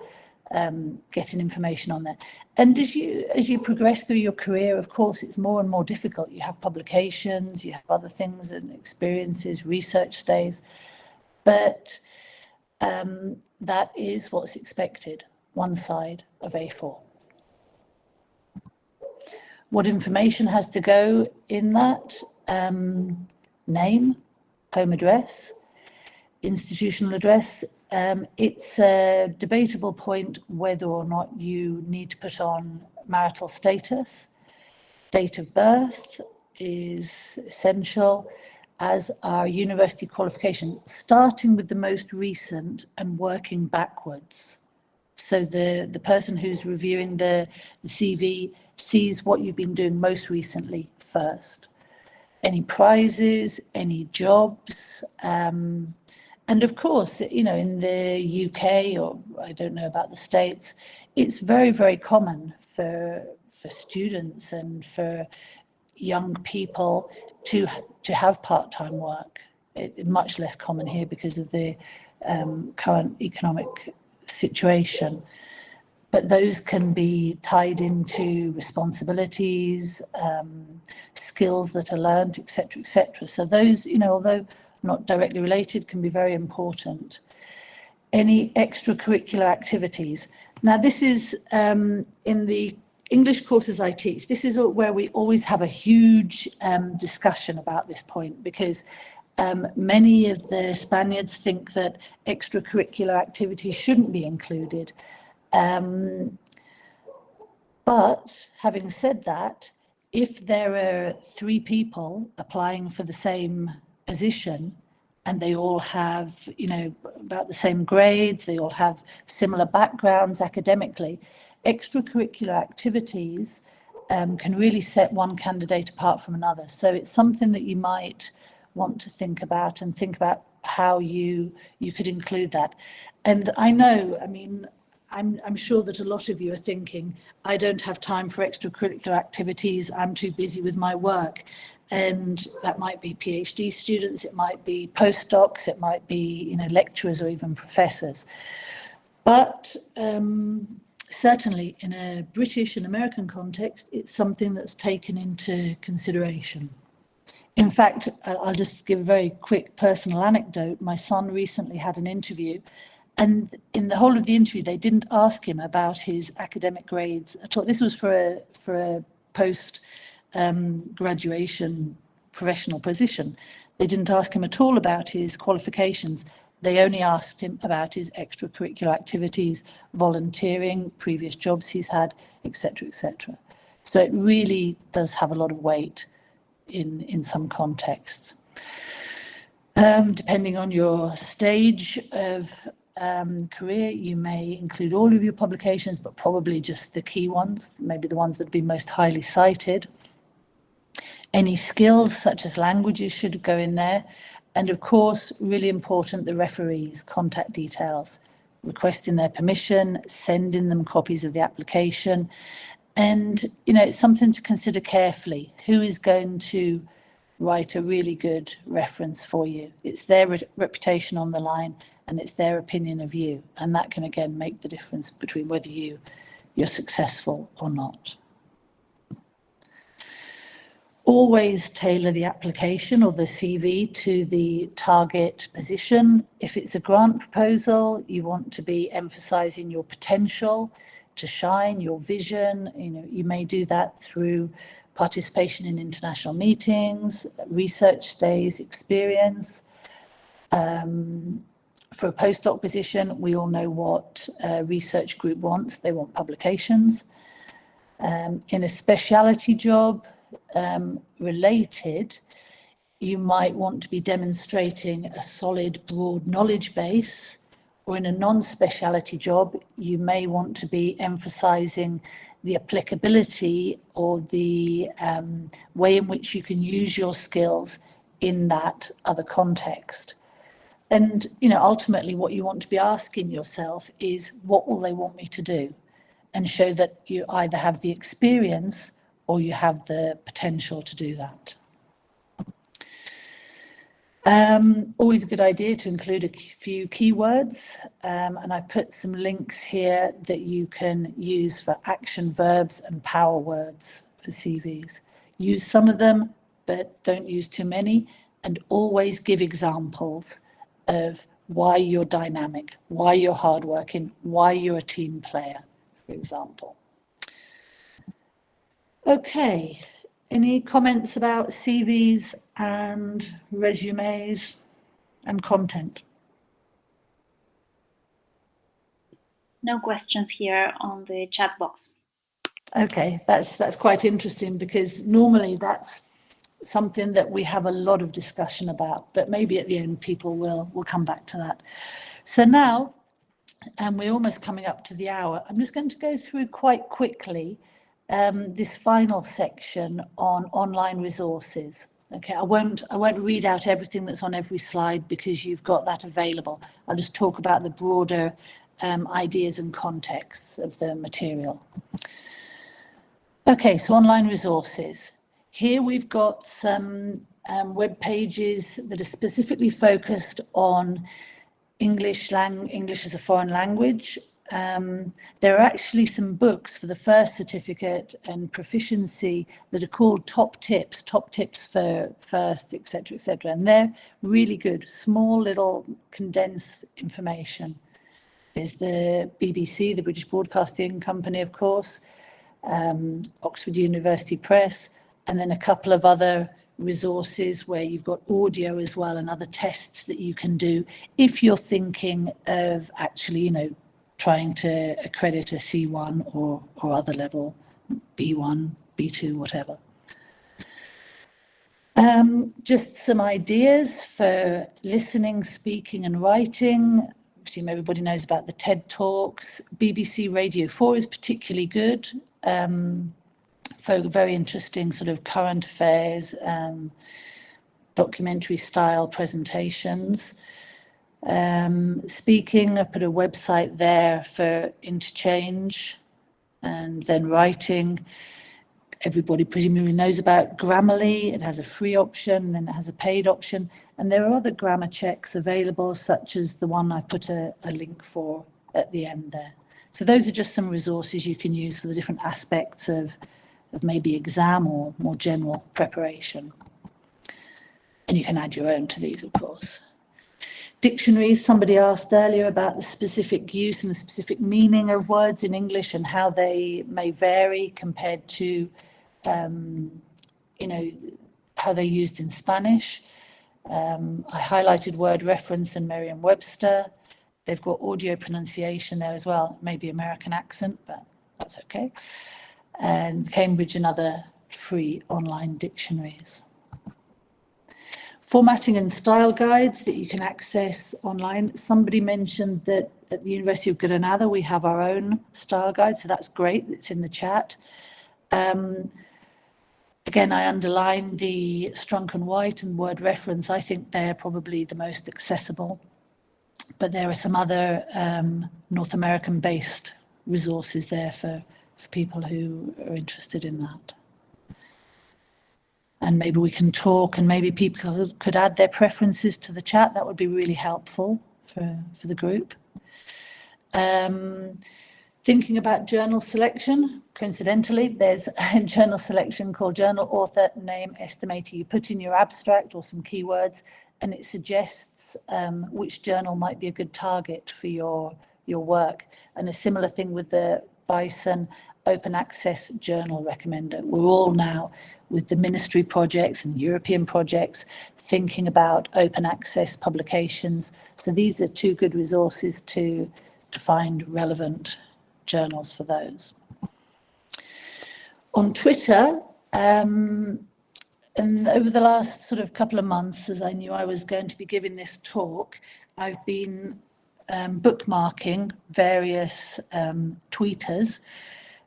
getting information on there. And as you progress through your career, of course, it's more and more difficult. You have publications, you have other things and experiences, research stays, but that is what's expected. One side of A4. What information has to go in that? Name, home address, institutional address. It's a debatable point whether or not you need to put on marital status. Date of birth is essential, as are university qualifications, starting with the most recent and working backwards. So the person who's reviewing the CV sees what you've been doing most recently first. Any prizes, any jobs, and of course, in the UK, or I don't know about the States, it's very, very common for students and for young people to have part-time work. It's much less common here because of the current economic situation, but those can be tied into responsibilities, skills that are learned, etc., etc. So those, although not directly related, can be very important. Any extracurricular activities. Now, this is in the English courses I teach. This is where we always have a huge discussion about this point, because many of the Spaniards think that extracurricular activities shouldn't be included. But having said that, if there are 3 people applying for the same position and they all have, about the same grades, they all have similar backgrounds academically, extracurricular activities can really set one candidate apart from another. So it's something that you might want to think about and think about how you could include that. And I know, I mean, I'm sure that a lot of you are thinking, I don't have time for extracurricular activities, I'm too busy with my work. And that might be PhD students, it might be postdocs, it might be, lecturers or even professors. But certainly in a British and American context, it's something that's taken into consideration. In fact, I'll just give a very quick personal anecdote. My son recently had an interview, and in the whole of the interview, they didn't ask him about his academic grades at all. This was for a post graduation professional position. They didn't ask him at all about his qualifications. They only asked him about his extracurricular activities, volunteering, previous jobs he's had, etc., etc. So it really does have a lot of weight in some contexts. Depending on your stage of career, you may include all of your publications, but probably just the key ones, maybe the ones that have been most highly cited. Any skills such as languages should go in there. And of course, really important, the referees' contact details, requesting their permission, sending them copies of the application. And, it's something to consider carefully. Who is going to write a really good reference for you? It's their reputation on the line, and it's their opinion of you. And that can, again, make the difference between whether you're successful or not. Always tailor the application or the CV to the target position. If it's a grant proposal, you want to be emphasizing your potential to shine, your vision. You may do that through participation in international meetings, research days, experience. For a postdoc position, we all know what a research group wants. They want publications. In a specialty job, related, you might want to be demonstrating a solid, broad knowledge base, or in a non-speciality job, you may want to be emphasizing the applicability or the way in which you can use your skills in that other context. And, ultimately what you want to be asking yourself is, what will they want me to do? And show that you either have the experience or you have the potential to do that. Always a good idea to include a few keywords, and I put some links here that you can use for action verbs and power words for CVs. Use some of them, but don't use too many, and always give examples of why you're dynamic, why you're hardworking, why you're a team player, for example. Okay, any comments about CVs and resumes and content? No questions here on the chat box. Okay, that's quite interesting, because normally that's something that we have a lot of discussion about, but maybe at the end people will come back to that. So now, and we're almost coming up to the hour, I'm just going to go through quite quickly this final section on online resources. Okay, I won't read out everything that's on every slide because you've got that available. I'll just talk about the broader ideas and contexts of the material. Okay, so online resources. Here we've got some web pages that are specifically focused on English as a foreign language. There are actually some books for the first certificate and proficiency that are called top tips for first, etc., etc. And they're really good, small little condensed information. There's the BBC, the British Broadcasting Company, of course, Oxford University Press, and then a couple of other resources where you've got audio as well and other tests that you can do if you're thinking of actually, trying to accredit a C1 or other level, B1, B2, whatever. Just some ideas for listening, speaking and writing. I assume everybody knows about the TED Talks. BBC Radio 4 is particularly good. for very interesting sort of current affairs, documentary style presentations. Speaking, I put a website there for interchange, and then writing. Everybody presumably knows about Grammarly. It has a free option, then it has a paid option, and there are other grammar checks available, such as the one I've put a link for at the end there. So those are just some resources you can use for the different aspects of maybe exam or more general preparation. And you can add your own to these, of course. Dictionaries, somebody asked earlier about the specific use and the specific meaning of words in English and how they may vary compared to, you know, how they're used in Spanish. I highlighted word reference and Merriam-Webster. They've got audio pronunciation there as well, maybe American accent, but that's okay. And Cambridge and other free online dictionaries. Formatting and style guides that you can access online. Somebody mentioned that at the University of Granada, we have our own style guide, so that's great, it's in the chat. Again, I underline the Strunk and White and word reference. I think they're probably the most accessible, but there are some other North American-based resources there for people who are interested in that. And maybe we can talk, and maybe people could add their preferences to the chat. That would be really helpful for the group. Thinking about journal selection, coincidentally, there's a journal selection called Journal Author Name Estimator. You put in your abstract or some keywords, and it suggests which journal might be a good target for your work. And a similar thing with the Bison Open Access Journal Recommender. We're all now, with the ministry projects and European projects, thinking about open access publications. So these are two good resources to find relevant journals for those. On Twitter, and over the last sort of couple of months, as I knew I was going to be giving this talk, I've been bookmarking various tweeters.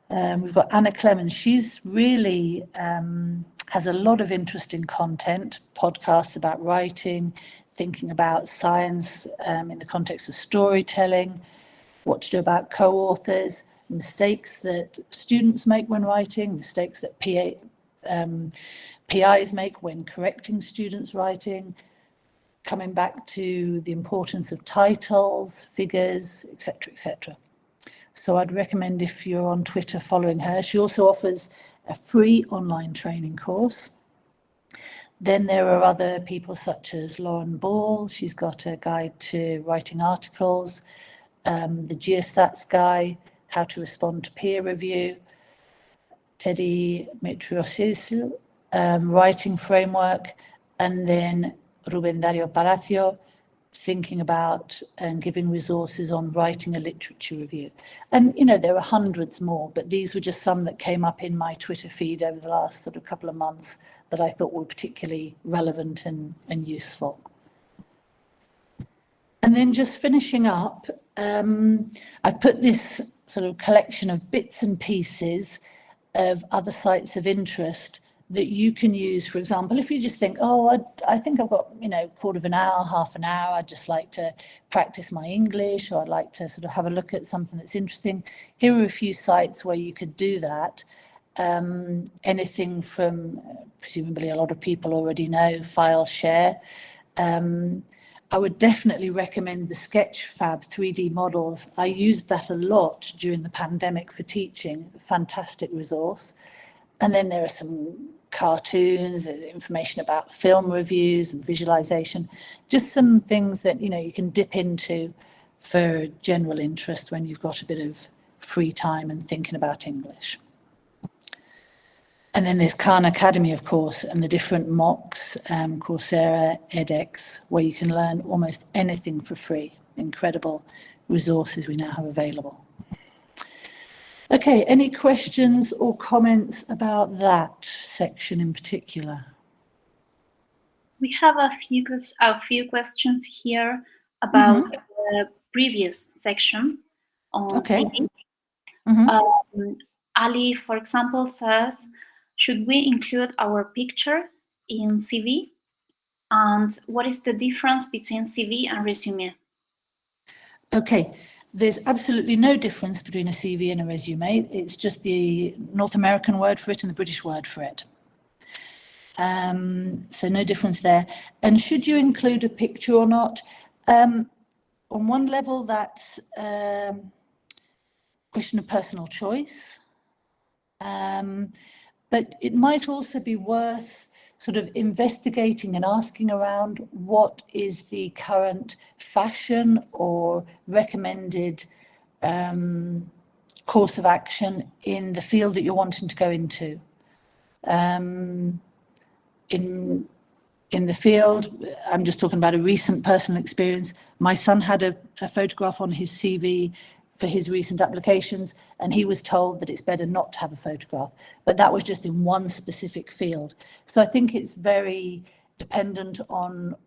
We've got Anna Clemens. She's really has a lot of interesting content, podcasts about writing, thinking about science in the context of storytelling, what to do about co-authors, mistakes that students make when writing, mistakes that PIs make when correcting students' writing, coming back to the importance of titles, figures, etc., etc. So I'd recommend, if you're on Twitter, following her. She also offers a free online training course. Then there are other people such as Lauren Ball. She's got a guide to writing articles, the Geostats guy, how to respond to peer review, Teddy Mitriosis, writing framework, and then Ruben Dario Palacio, thinking about and giving resources on writing a literature review. And, you know, there are hundreds more, but these were just some that came up in my Twitter feed over the last sort of couple of months that I thought were particularly relevant and useful. And then just finishing up, I've put this sort of collection of bits and pieces of other sites of interest that you can use. For example, if you just think, oh, I think I've got, you know, quarter of an hour, half an hour, I'd just like to practice my English, or I'd like to sort of have a look at something that's interesting. Here are a few sites where you could do that. Anything from, presumably a lot of people already know, FileShare. I would definitely recommend the Sketchfab 3D models. I used that a lot during the pandemic for teaching, a fantastic resource. And then there are some cartoons, information about film reviews and visualization, just some things that, you know, you can dip into for general interest when you've got a bit of free time and thinking about English. And then there's Khan Academy, of course, and the different MOOCs, Coursera, edX, where you can learn almost anything for free. Incredible resources we now have available. Okay, any questions or comments about that section in particular? We have a few questions here about the previous section on CV. Ali, for example, says, should we include our picture in CV? And what is the difference between CV and resume? Okay, there's absolutely no difference between a CV and a resume. It's just the North American word for it and the British word for it. So no difference there. And should you include a picture or not? On one level, that's a question of personal choice. But it might also be worth sort of investigating and asking around what is the current fashion or recommended course of action in the field that you're wanting to go into. In the field, I'm just talking about a recent personal experience. My son had a photograph on his CV for his recent applications, and he was told that it's better not to have a photograph, but that was just in one specific field. So I think it's very dependent on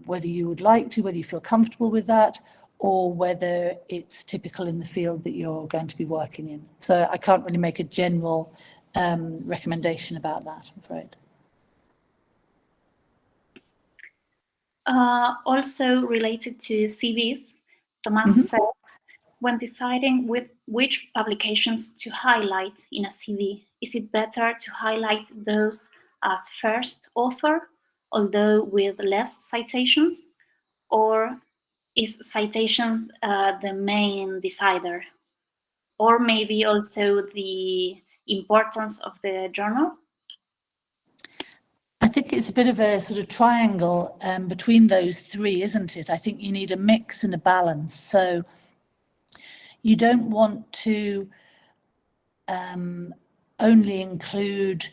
whether you would like to, whether you feel comfortable with that, or whether it's typical in the field that you're going to be working in. So I can't really make a general recommendation about that, I'm afraid. Also related to CVs, Thomas says, when deciding which publications to highlight in a CV, is it better to highlight those as first author, although with less citations, or is citation the main decider? Or maybe also the importance of the journal? I think it's a bit of a sort of triangle between those three, isn't it? I think you need a mix and a balance. So you don't want to only include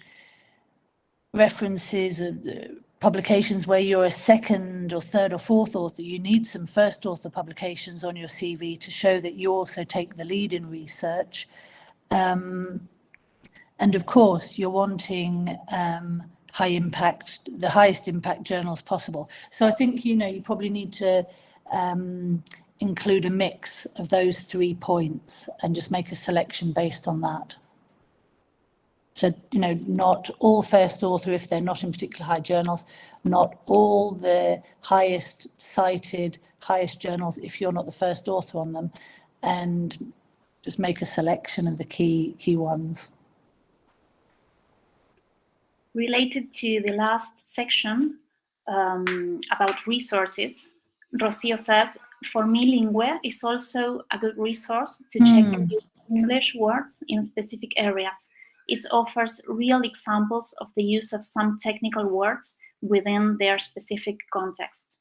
references of publications where you're a second or third or fourth author. You need some first author publications on your CV to show that you also take the lead in research. And of course, you're wanting high impact, the highest impact journals possible. So I think, you probably need to include a mix of those 3 points and just make a selection based on that. So, not all first author if they're not in particular high journals, not all the highest cited, highest journals if you're not the first author on them, and just make a selection of the key ones. Related to the last section about resources, Rocio says, for me, Lingua is also a good resource to check English words in specific areas. It offers real examples of the use of some technical words within their specific context.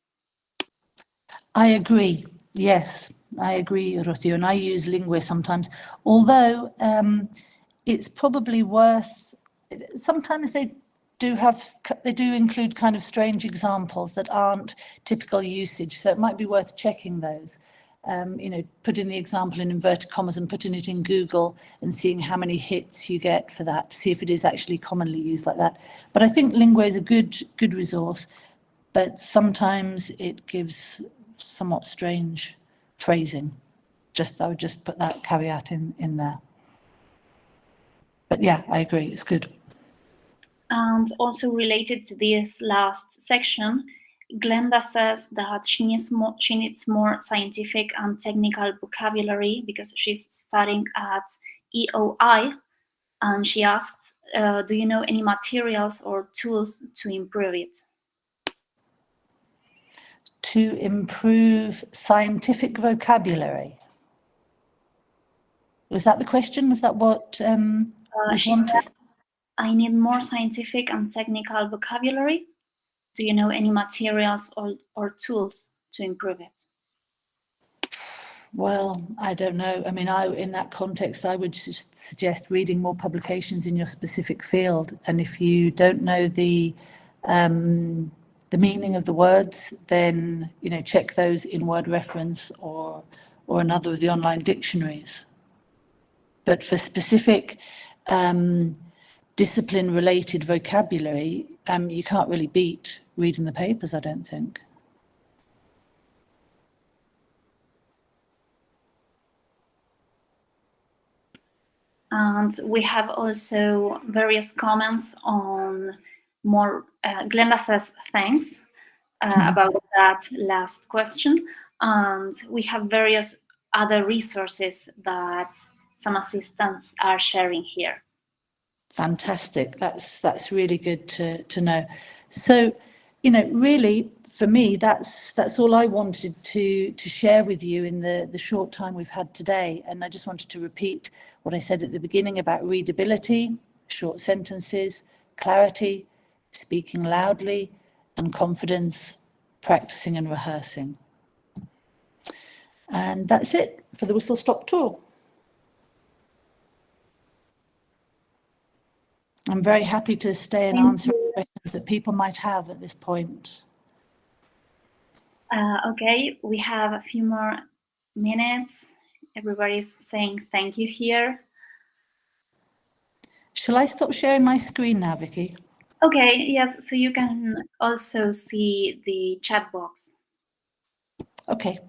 I agree. Yes, I agree, Rocio, and I use Lingua sometimes, although it's probably worth, sometimes they do include kind of strange examples that aren't typical usage, so it might be worth checking those. Putting the example in inverted commas and putting it in Google and seeing how many hits you get for that to see if it is actually commonly used like that. But I think Lingua is a good resource, but sometimes it gives somewhat strange phrasing. I would just put that caveat in there. But yeah, I agree, it's good. And also related to this last section, Glenda says that she needs more scientific and technical vocabulary because she's studying at EOI, and she asks, do you know any materials or tools to improve it? To improve scientific vocabulary? Was that the question? Was that what she said, I need more scientific and technical vocabulary. Do you know any materials or tools to improve it? Well, I don't know. I mean, in that context, I would just suggest reading more publications in your specific field. And if you don't know the meaning of the words, then check those in word reference or another of the online dictionaries. But for specific discipline-related vocabulary, you can't really beat reading the papers, I don't think. And we have also various comments on more, Glenda says thanks about that last question. And we have various other resources that some assistants are sharing here. Fantastic. That's really good to know. So, you know, really for me, that's all I wanted to share with you in the short time we've had today. And I just wanted to repeat what I said at the beginning about readability, short sentences, clarity, speaking loudly, and confidence, practicing and rehearsing. And that's it for the Whistle Stop Tour. I'm very happy to stay and answer questions that people might have at this point. Okay, we have a few more minutes. Everybody's saying thank you here. Shall I stop sharing my screen now, Vicky? Okay, yes, so you can also see the chat box. Okay.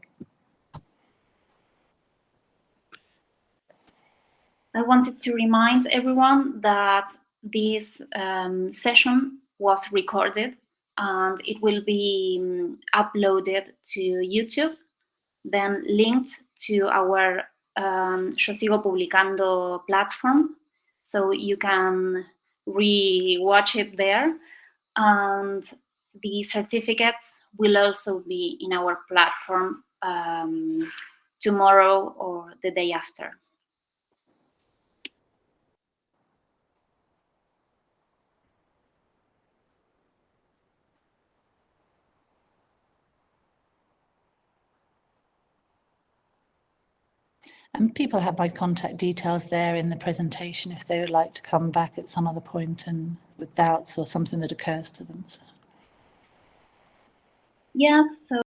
I wanted to remind everyone that this session was recorded and it will be uploaded to YouTube, then linked to our Yo Sigo Publicando platform, so you can re-watch it there. And the certificates will also be in our platform tomorrow or the day after. And people have my contact details there in the presentation if they would like to come back at some other point and with doubts or something that occurs to them. So. Yes, so